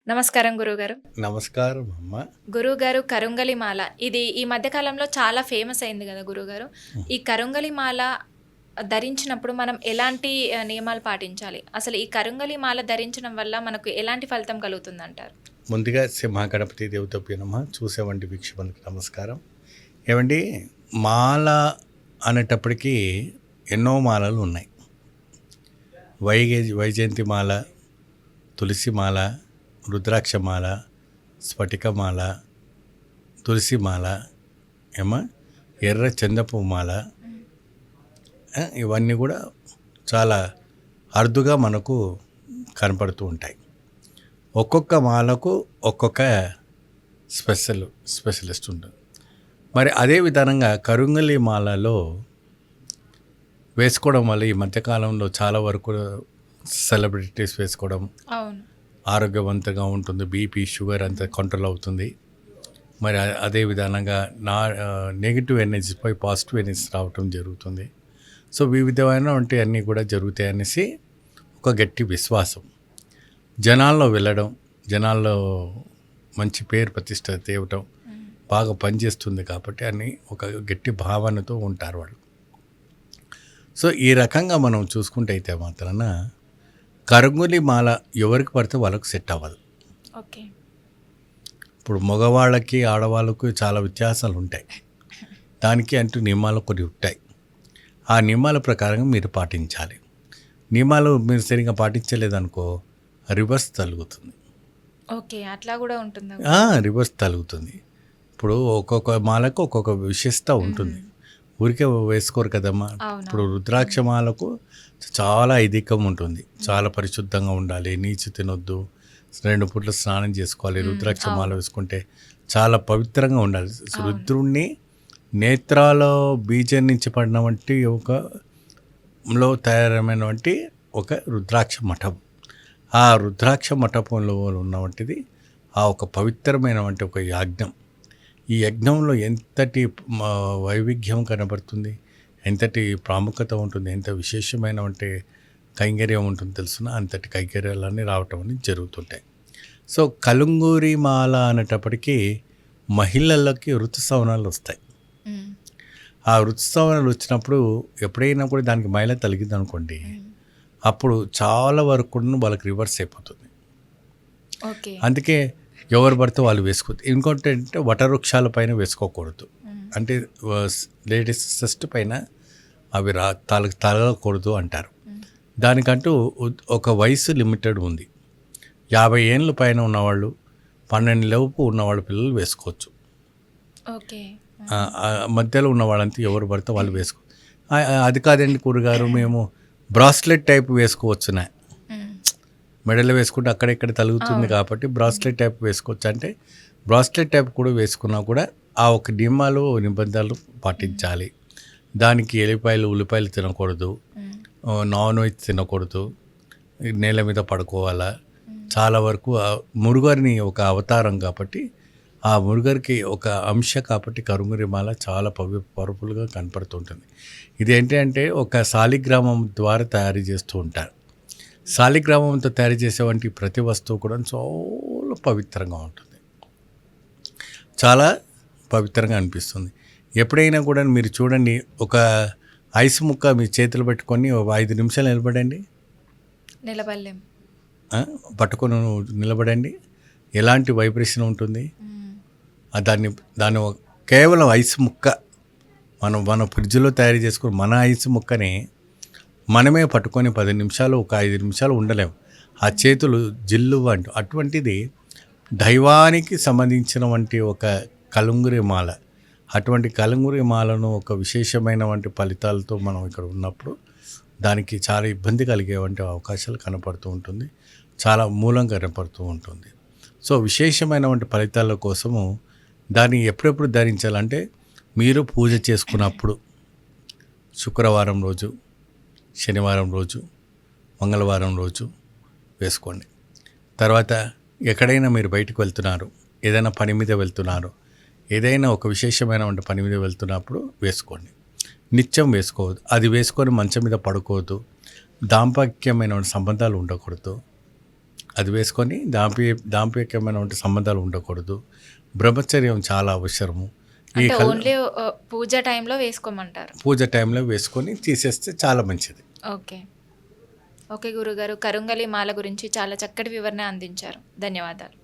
నమస్కారం గురువుగారు. నమస్కారం అమ్మ. గురువుగారు కరుంగలి మాల ఇది ఈ మధ్య కాలంలో చాలా ఫేమస్ అయింది కదా గురువుగారు. ఈ కరుంగలి మాల ధరించినప్పుడు మనం ఎలాంటి నియమాలు పాటించాలి? అసలు ఈ కరుంగలి మాల ధరించడం వల్ల మనకు ఎలాంటి ఫలితం కలుగుతుందంటారు? ముందుగా సింహగణపతి దేవతపై నమః. చూసేవంటి వీక్షకులకు నమస్కారం. ఏమండి, మాల అనేటప్పటికీ ఎన్నో మాలలు ఉన్నాయి. వైజయంతి మాల, తులసి మాల, రుద్రాక్షమాల, స్ఫటికమాల, తులసిమాల, ఎర్ర చందపు మాల, ఇవన్నీ కూడా చాలా అరుదుగా మనకు కనపడుతూ ఉంటాయి. ఒక్కొక్క మాలకు ఒక్కొక్క స్పెషలిస్ట్ ఉంటుంది. మరి అదే విధానంగా కరుంగలి మాలలో వేసుకోవడం వల్ల ఈ మధ్యకాలంలో చాలా వరకు సెలబ్రిటీస్ వేసుకోవడం ఆరోగ్యవంతంగా ఉంటుంది. బీపీ, షుగర్ అంతా కంట్రోల్ అవుతుంది. మరి అదే విధానంగా నెగిటివ్ ఎనర్జీపై పాజిటివ్ ఎనర్జీ రావటం జరుగుతుంది. సో వివిధమైనటువంటి అన్నీ కూడా జరుగుతాయి అనేసి ఒక గట్టి విశ్వాసం. జనాల్లో వెళ్ళడం, జనాల్లో మంచి పేరు ప్రతిష్ట తేవటం బాగా పనిచేస్తుంది కాబట్టి అని ఒక గట్టి భావనతో ఉంటారు వాళ్ళు. సో ఈ రకంగా మనం చూసుకుంటే అయితే మాత్రాన కరుంగలి మాల ఎవరికి పడితే వాళ్ళకు సెట్ అవ్వదు. ఓకే. ఇప్పుడు మగవాళ్ళకి ఆడవాళ్ళకు చాలా వ్యత్యాసాలు ఉంటాయి. దానికి అంటూ నియమాలు కొన్ని ఉంటాయి. ఆ నియమాల ప్రకారంగా మీరు పాటించాలి. నియమాలు మీరు సరిగ్గా పాటించలేదనుకో రివర్స్ తలుగుతుంది. ఓకే, అట్లా కూడా ఉంటుందా? రివర్స్ తలుగుతుంది. ఇప్పుడు ఒక్కొక్క మాలకు ఒక్కొక్క విశిష్టత ఉంటుంది. ఊరికే వేసుకోరు కదమ్మా. ఇప్పుడు రుద్రాక్షమాలకు చాలా ఐదికం ఉంటుంది. చాలా పరిశుద్ధంగా ఉండాలి, నీచు తినొద్దు, 2 పూట్ల స్నానం చేసుకోవాలి. రుద్రాక్షమాల వేసుకుంటే చాలా పవిత్రంగా ఉండాలి. రుద్రుణ్ణి నేత్రాలో బీజం నుంచి పడిన వంటి ఒకలో తయారైనటువంటి ఒక రుద్రాక్ష మఠం. ఆ రుద్రాక్ష మఠంలో ఉన్నటువంటిది ఆ ఒక పవిత్రమైనటువంటి ఒక యజ్ఞం. ఈ యజ్ఞంలో ఎంతటి వైవిధ్యం కనబడుతుంది, ఎంతటి ప్రాముఖ్యత ఉంటుంది, ఎంత విశేషమైనటువంటి కైంకర్యం ఉంటుంది తెలుసున, అంతటి కైంకర్యాలన్నీ రావటం అని జరుగుతుంటాయి. సో కలుంగూరి మాల అనేటప్పటికీ మహిళలకి ఋతుసవనాలు వస్తాయి. ఆ ఋతుసవనాలు వచ్చినప్పుడు ఎప్పుడైనా కూడా దానికి మైల తలిగింది అనుకోండి, అప్పుడు చాలా వరకు వాళ్ళకి రివర్స్ అయిపోతుంది. అందుకే ఎవరు పడితే వాళ్ళు వేసుకోవద్దు. ఇంకోటి ఏంటంటే వటవృక్షాల పైన వేసుకోకూడదు. అంటే లేడీస్ చెస్ట్ పైన అవి తలగకూడదు అంటారు. దానికంటూ ఒక వయసు లిమిటెడ్ ఉంది. 50 ఏళ్ళ పైన ఉన్నవాళ్ళు, 12 లోపు ఉన్నవాళ్ళ పిల్లలు వేసుకోవచ్చు. మధ్యలో ఉన్నవాళ్ళంతా ఎవరు పడితే వాళ్ళు వేసుకో. అది కాదండి గురుగారు, మేము బ్రాస్లెట్ టైప్ వేసుకోవచ్చునా, మెడలో వేసుకుంటే అక్కడెక్కడ తలుగుతుంది కాబట్టి బ్రాస్లెట్ టైప్ వేసుకోవచ్చు. అంటే బ్రాస్లెట్ టైప్ కూడా వేసుకున్నా కూడా ఆ ఒక నియమాలు నిబంధనలు పాటించాలి. దానికి ఉల్లిపాయలు తినకూడదు, నాన్ వెజ్ తినకూడదు, నేల మీద పడుకోవాలా. చాలా వరకు మురుగరిని ఒక అవతారం కాబట్టి ఆ మురుగరికి ఒక అంశ కాబట్టి కరుంగలి మాల చాలా పవర్ఫుల్గా కనపడుతుంటుంది. ఇదేంటి అంటే ఒక శాలిగ్రామం ద్వారా తయారు చేస్తూ ఉంటారు. శాలిగ్రామంతో తయారు చేసేవంటి ప్రతి వస్తువు కూడా చాలా పవిత్రంగా ఉంటుంది, చాలా పవిత్రంగా అనిపిస్తుంది. ఎప్పుడైనా కూడా మీరు చూడండి, ఒక ఐస్ ముక్క మీ చేతులు పెట్టుకొని 5 నిమిషాలు నిలబడండి, పట్టుకొని నిలబడండి, ఎలాంటి వైబ్రేషన్ ఉంటుంది. దాన్ని కేవలం ఐస్ ముక్క మన ఫ్రిడ్జ్లో తయారు చేసుకుని మన ఐస్ ముక్కని మనమే పట్టుకొని 10 నిమిషాలు, ఒక 5 నిమిషాలు ఉండలేము. ఆ చేతులు జిల్లు అంటూ. అటువంటిది దైవానికి సంబంధించిన వంటి ఒక కలుంగురి మాల. అటువంటి కలుంగురి మాలను ఒక విశేషమైన వంటి ఫలితాలతో మనం ఇక్కడ ఉన్నప్పుడు దానికి చాలా ఇబ్బంది కలిగే వంటి అవకాశాలు కనపడుతూ ఉంటుంది, చాలా మూలంగా కనపడుతూ ఉంటుంది. సో విశేషమైన వంటి ఫలితాల కోసము దాన్ని ఎప్పుడెప్పుడు ధరించాలంటే మీరు పూజ చేసుకున్నప్పుడు శుక్రవారం రోజు, శనివారం రోజు, మంగళవారం రోజు వేసుకోండి. తర్వాత ఎక్కడైనా మీరు బయటకు వెళ్తున్నారు, ఏదైనా పని మీద వెళ్తున్నారు, ఏదైనా ఒక విశేషమైన పని మీద వెళ్తున్నప్పుడు వేసుకోండి. నిత్యం వేసుకోవద్దు. అది వేసుకొని మంచం మీద పడుకోవద్దు. దాంపత్యమైన సంబంధాలు ఉండకూడదు. అది వేసుకొని దాంపత్యమైన ఉంటే సంబంధాలు ఉండకూడదు. బ్రహ్మచర్యం చాలా అవసరము. ఈ అంటే ఓన్లీ పూజ టైంలో వేసుకోమంటారు. పూజ టైంలో వేసుకొని తీసేస్తే చాలా మంచిది. ఓకే. ఓకే గురుగారు, కరుంగలి మాల గురించి చాలా చక్కటి వివరణ అందించారు. ధన్యవాదాలు.